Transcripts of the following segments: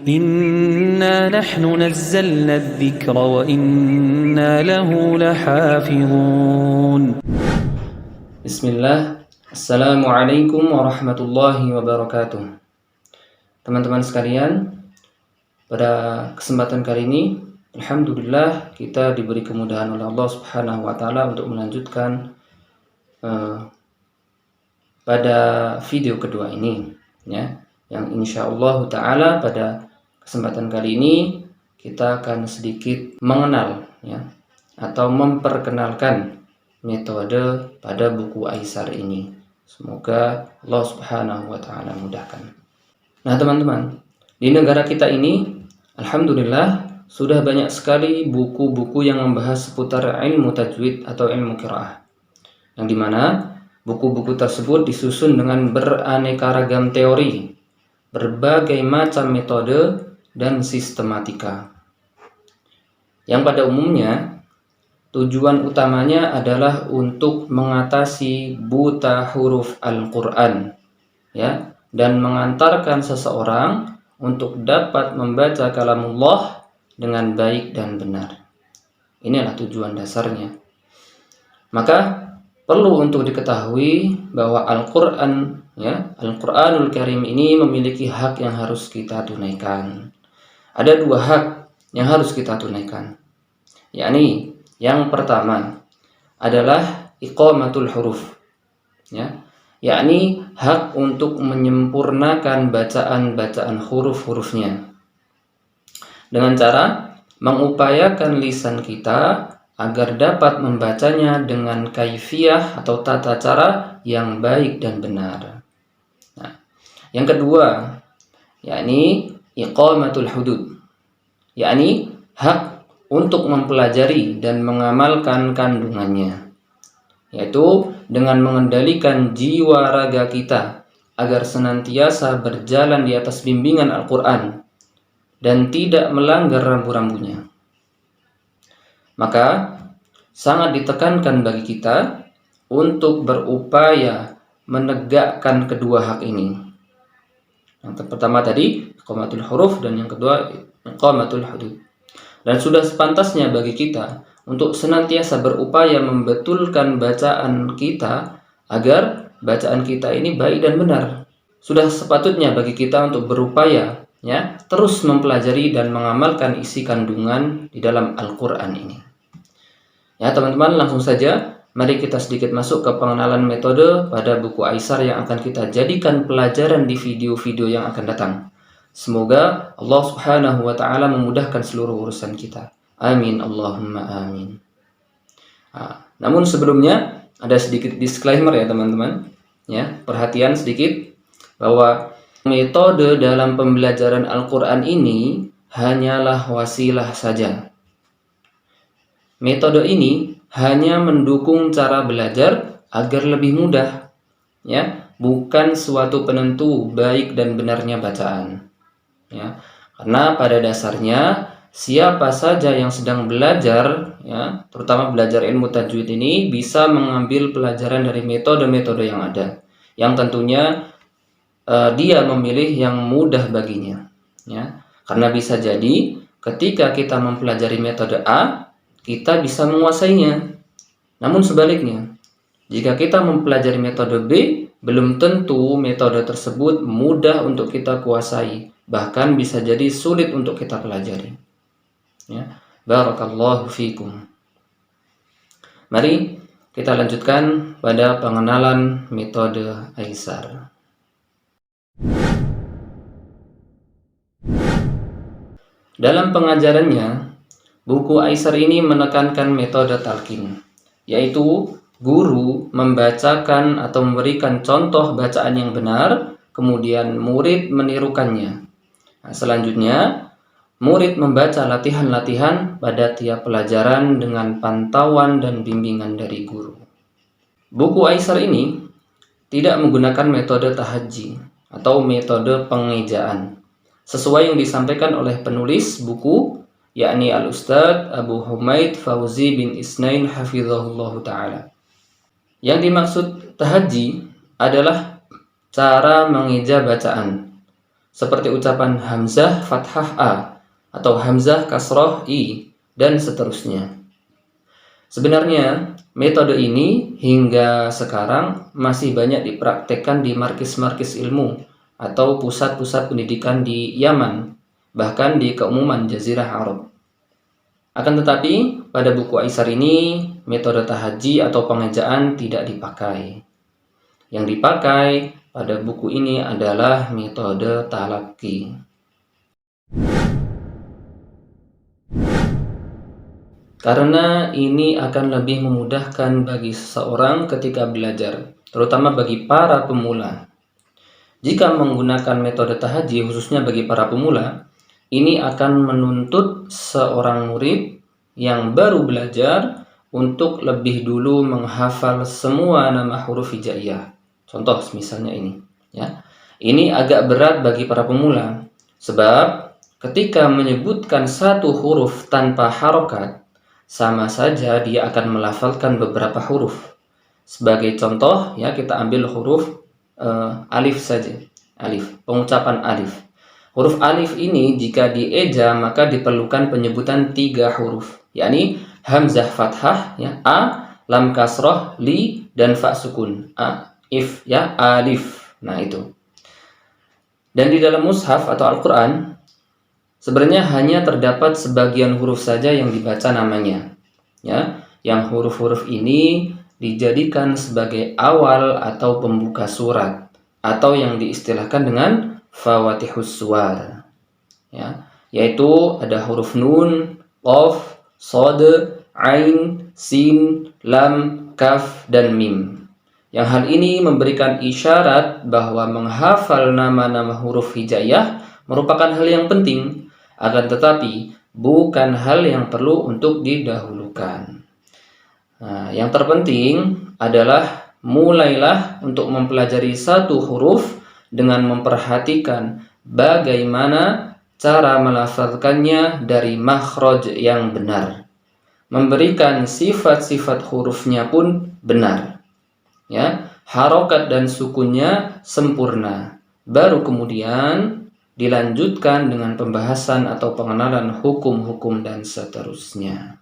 إنا نحن نزلنا الذكر وإنا له لحافظون. Bismillah. Assalamualaikum warahmatullahi wabarakatuh. Teman-teman sekalian, pada kesempatan kali ini alhamdulillah kita diberi kemudahan oleh Allah Subhanahu wa taala untuk melanjutkan pada video kedua ini, ya, yang insyaallah taala pada kesempatan kali ini kita akan sedikit mengenal, ya, atau memperkenalkan metode pada buku Aisar ini. Semoga Allah Subhanahu wa taala mudahkan. Nah, teman-teman, di negara kita ini alhamdulillah sudah banyak sekali buku-buku yang membahas seputar ilmu tajwid atau ilmu qiraah. Yang dimana buku-buku tersebut disusun dengan beraneka ragam teori, berbagai macam metode dan sistematika. Yang pada umumnya tujuan utamanya adalah untuk mengatasi buta huruf Al-Quran, ya, dan mengantarkan seseorang untuk dapat membaca kalamullah dengan baik dan benar. Inilah tujuan dasarnya. Maka perlu untuk diketahui bahwa Al-Quran, ya, Al-Quranul Karim ini memiliki hak yang harus kita tunaikan. Ada dua hak yang harus kita tunaikan, yakni yang pertama adalah iqamatul huruf, ya, yakni hak untuk menyempurnakan bacaan-bacaan huruf-hurufnya dengan cara mengupayakan lisan kita agar dapat membacanya dengan kaifiyah atau tata cara yang baik dan benar. Nah, yang kedua yakni iqamatul hudud, yakni hak untuk mempelajari dan mengamalkan kandungannya, yaitu dengan mengendalikan jiwa raga kita agar senantiasa berjalan di atas bimbingan Al-Quran dan tidak melanggar rambu-rambunya. Maka sangat ditekankan bagi kita untuk berupaya menegakkan kedua hak ini. Yang pertama tadi iqamatul huruf dan yang kedua iqamatul hudud. Dan sudah sepantasnya bagi kita untuk senantiasa berupaya membetulkan bacaan kita agar bacaan kita ini baik dan benar. Sudah sepatutnya bagi kita untuk berupaya, ya, terus mempelajari dan mengamalkan isi kandungan di dalam Al-Quran ini. Ya, teman-teman, langsung saja mari kita sedikit masuk ke pengenalan metode pada buku Aisar yang akan kita jadikan pelajaran di video-video yang akan datang. Semoga Allah Subhanahu wa taala memudahkan seluruh urusan kita. Amin Allahumma amin. Namun sebelumnya ada sedikit disclaimer, ya teman-teman. Ya, perhatian sedikit bahwa metode dalam pembelajaran Al-Qur'an ini hanyalah wasilah saja. Metode ini hanya mendukung cara belajar agar lebih mudah, ya, bukan suatu penentu baik dan benarnya bacaan. Ya, karena pada dasarnya siapa saja yang sedang belajar, ya, terutama belajar ilmu tajwid ini bisa mengambil pelajaran dari metode-metode yang ada, yang tentunya dia memilih yang mudah baginya, ya, karena bisa jadi ketika kita mempelajari metode A kita bisa menguasainya, namun sebaliknya jika kita mempelajari metode B belum tentu metode tersebut mudah untuk kita kuasai, bahkan bisa jadi sulit untuk kita pelajari. Ya, barakallahu fikum. Mari kita lanjutkan pada pengenalan metode Aisar. Dalam pengajarannya, buku Aisar ini menekankan metode talqin, yaitu guru membacakan atau memberikan contoh bacaan yang benar, kemudian murid menirukannya. Nah, selanjutnya, murid membaca latihan-latihan pada tiap pelajaran dengan pantauan dan bimbingan dari guru. Buku Aisar ini tidak menggunakan metode tahajji atau metode pengejaan, sesuai yang disampaikan oleh penulis buku, yakni Al-Ustadz Abu Humaid Fauzi bin Isnain hafizahullahu ta'ala. Yang dimaksud tahajji adalah cara mengeja bacaan, seperti ucapan hamzah fathah a atau hamzah kasroh i dan seterusnya. Sebenarnya metode ini hingga sekarang masih banyak dipraktekkan di markis-markis ilmu atau pusat-pusat pendidikan di Yaman, bahkan di keumuman Jazirah Arab. Akan tetapi, pada buku Aisar ini, metode tahaji atau pengejaan tidak dipakai. Yang dipakai pada buku ini adalah metode talaki. Karena ini akan lebih memudahkan bagi seseorang ketika belajar, terutama bagi para pemula. Jika menggunakan metode tahaji khususnya bagi para pemula, ini akan menuntut seorang murid yang baru belajar untuk lebih dulu menghafal semua nama huruf hijaiyah. Contoh misalnya ini, ya. Ini agak berat bagi para pemula, sebab ketika menyebutkan satu huruf tanpa harokat, sama saja dia akan melafalkan beberapa huruf. Sebagai contoh, ya, kita ambil huruf alif saja. Alif, pengucapan alif. Huruf alif ini jika dieja maka diperlukan penyebutan 3 huruf, yakni hamzah fathah, ya, a, lam kasroh, li, dan fa sukun. A, if, ya, alif. Nah, itu. Dan di dalam mushaf atau Al-Quran sebenarnya hanya terdapat sebagian huruf saja yang dibaca namanya, ya. Yang huruf-huruf ini dijadikan sebagai awal atau pembuka surat, atau yang diistilahkan dengan fawatihus suwar, ya, yaitu ada huruf nun, qaf, shad, ain, sin, lam, kaf, dan mim. Yang hal ini memberikan isyarat bahwa menghafal nama-nama huruf hijaiyah merupakan hal yang penting, akan tetapi bukan hal yang perlu untuk didahulukan. Nah, yang terpenting adalah mulailah untuk mempelajari satu huruf dengan memperhatikan bagaimana cara melafalkannya dari makhraj yang benar. Memberikan sifat-sifat hurufnya pun benar, ya, harokat dan sukunnya sempurna. Baru kemudian dilanjutkan dengan pembahasan atau pengenalan hukum-hukum dan seterusnya.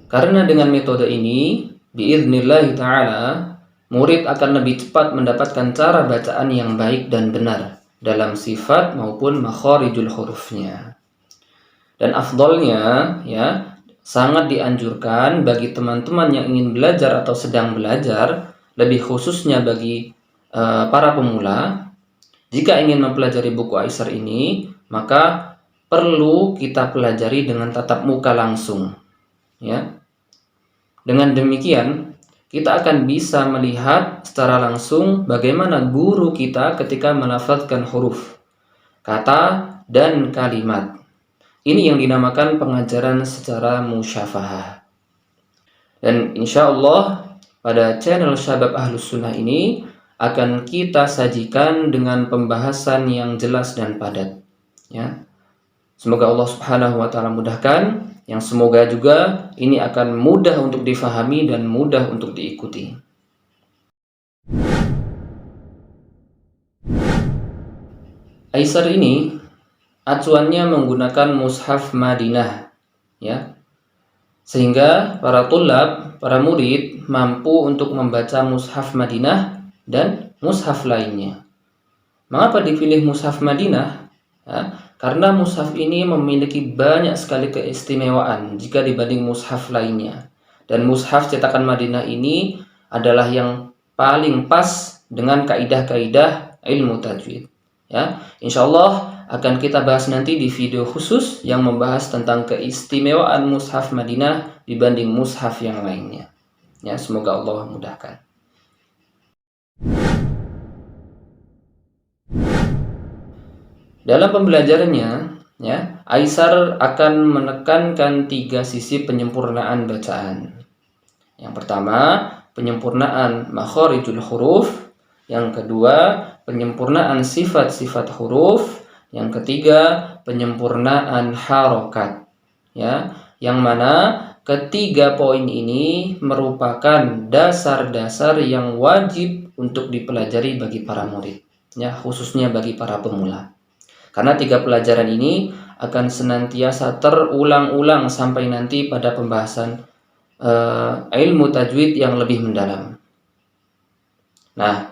Karena dengan metode ini, biiznillah ta'ala, murid akan lebih cepat mendapatkan cara bacaan yang baik dan benar dalam sifat maupun makharijul hurufnya. Dan afdolnya, ya, sangat dianjurkan bagi teman-teman yang ingin belajar atau sedang belajar, lebih khususnya bagi para pemula, jika ingin mempelajari buku Aisar ini, maka perlu kita pelajari dengan tatap muka langsung, ya. Dengan demikian, kita akan bisa melihat secara langsung bagaimana guru kita ketika melafazkan huruf, kata, dan kalimat. Ini yang dinamakan pengajaran secara musyafahah. Dan insya Allah pada channel Syabab Ahlus Sunnah ini akan kita sajikan dengan pembahasan yang jelas dan padat, ya. Semoga Allah Subhanahu wa Ta'ala mudahkan, yang semoga juga ini akan mudah untuk difahami dan mudah untuk diikuti. Aisar ini acuannya menggunakan mushaf Madinah, ya, sehingga para tulab, para murid mampu untuk membaca mushaf Madinah dan mushaf lainnya. Mengapa dipilih mushaf Madinah? Ya, karena mushaf ini memiliki banyak sekali keistimewaan jika dibanding mushaf lainnya. Dan mushaf cetakan Madinah ini adalah yang paling pas dengan kaidah-kaidah ilmu tajwid. Ya, insyaallah akan kita bahas nanti di video khusus yang membahas tentang keistimewaan mushaf Madinah dibanding mushaf yang lainnya. Ya, semoga Allah mudahkan. Dalam pembelajarannya, ya, Aisar akan menekankan 3 sisi penyempurnaan bacaan. Yang pertama, penyempurnaan makharijul huruf. Yang kedua, penyempurnaan sifat-sifat huruf. Yang ketiga, penyempurnaan harokat. Ya, yang mana ketiga poin ini merupakan dasar-dasar yang wajib untuk dipelajari bagi para murid, ya, khususnya bagi para pemula. Karena 3 pelajaran ini akan senantiasa terulang-ulang sampai nanti pada pembahasan ilmu tajwid yang lebih mendalam. Nah,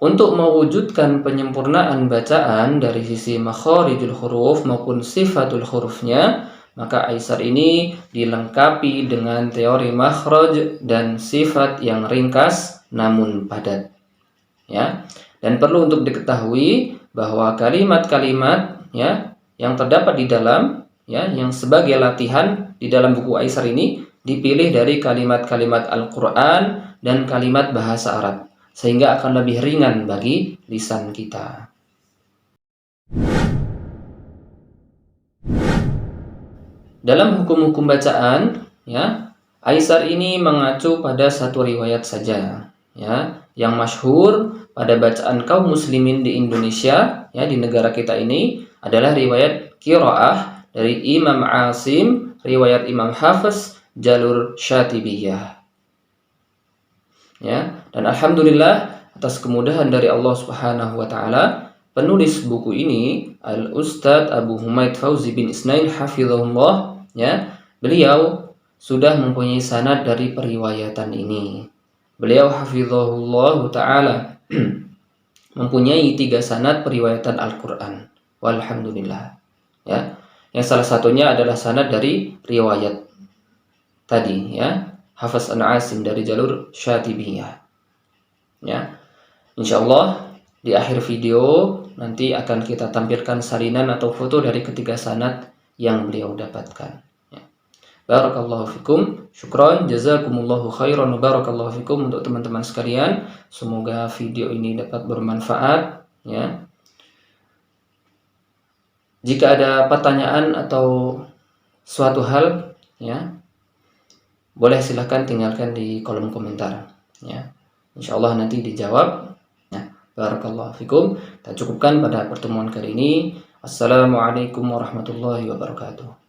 untuk mewujudkan penyempurnaan bacaan dari sisi makharijul huruf maupun sifatul hurufnya, maka Aisar ini dilengkapi dengan teori makhraj dan sifat yang ringkas namun padat. Ya. Dan perlu untuk diketahui bahwa kalimat-kalimat, ya, yang terdapat di dalam, ya, yang sebagai latihan di dalam buku Aisar ini dipilih dari kalimat-kalimat Al-Qur'an dan kalimat bahasa Arab, sehingga akan lebih ringan bagi lisan kita. Dalam hukum-hukum bacaan, ya, Aisar ini mengacu pada satu riwayat saja, ya, yang masyhur pada bacaan kaum muslimin di Indonesia, ya, di negara kita ini adalah riwayat qiraah dari Imam Asim, riwayat Imam Hafiz, jalur Syatibiyah. Ya, dan alhamdulillah atas kemudahan dari Allah Subhanahu wa taala, penulis buku ini Al-Ustadz Abu Humaid Fauzi bin Isnain hafizahullah, ya, beliau sudah mempunyai sanad dari periwayatan ini. Beliau hafizahullah taala mempunyai 3 sanad periwayatan Al-Qur'an. Walhamdulillah. Ya. Yang salah satunya adalah sanad dari riwayat tadi, ya, Hafiz An-Asim dari jalur Syatibiyah. Ya. Insyaallah di akhir video nanti akan kita tampilkan salinan atau foto dari ketiga sanad yang beliau dapatkan. Ya. Barakallahu fikum, syukran, jazakumullahu khairan, barakallahu fikum untuk teman-teman sekalian. Semoga video ini dapat bermanfaat, ya. Jika ada pertanyaan atau suatu hal, ya, boleh silahkan tinggalkan di kolom komentar, ya. Insyaallah nanti dijawab. Nah, barakallahu fikum. Kita cukupkan pada pertemuan kali ini. Assalamualaikum warahmatullahi wabarakatuh.